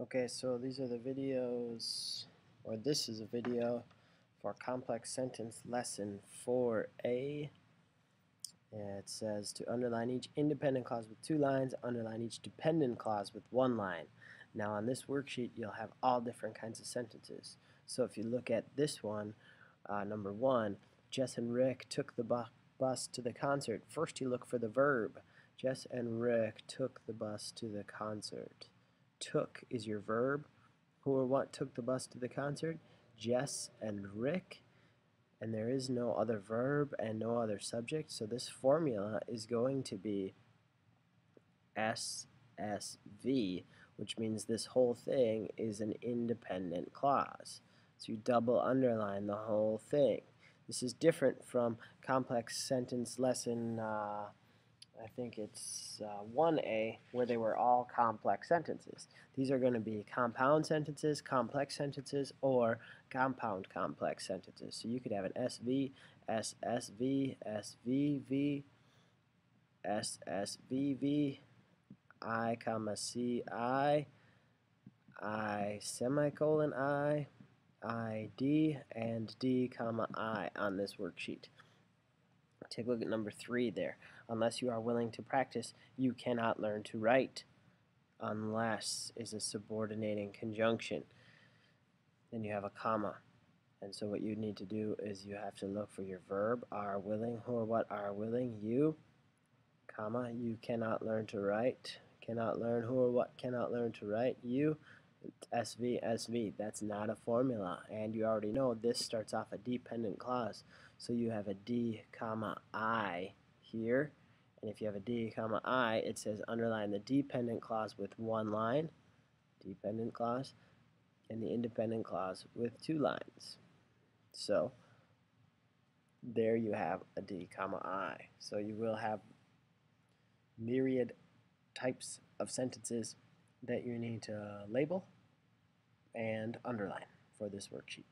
Okay, so these are the videos, or this is a video for complex sentence lesson 4A. It says to underline each independent clause with 2 lines, underline each dependent clause with 1 line. Now on this worksheet you'll have all different kinds of sentences. So if you look at this one, number 1, Jess and Rick took the bus to the concert. First you look for the verb. Jess and Rick took the bus to the concert. Took is your verb. Who or what took the bus to the concert? Jess and Rick. And there is no other verb and no other subject, so this formula is going to be SSV, which means this whole thing is an independent clause. So you double underline the whole thing. This is different from complex sentence lesson I think it's 1A, where they were all complex sentences. These are going to be compound sentences, complex sentences, or compound complex sentences. So you could have an SV, SSV, SVV, SSVV, I comma CI, I semicolon I, ID, and D comma I on this worksheet. Take a look at number 3 there. Unless you are willing to practice, you cannot learn to write. Unless is a subordinating conjunction. Then you have a comma. And so what you need to do is you have to look for your verb, are willing, who or what are willing, you, comma, you cannot learn to write, cannot learn, who or what cannot learn to write, you, SV, SV. That's not a formula, and you already know this starts off a dependent clause. So you have a D, comma, I here, and if you have a D, comma, I, it says underline the dependent clause with 1 line, dependent clause, and the independent clause with 2 lines. So there you have a D, comma, I. So you will have myriad types of sentences that you need to label and underline for this worksheet.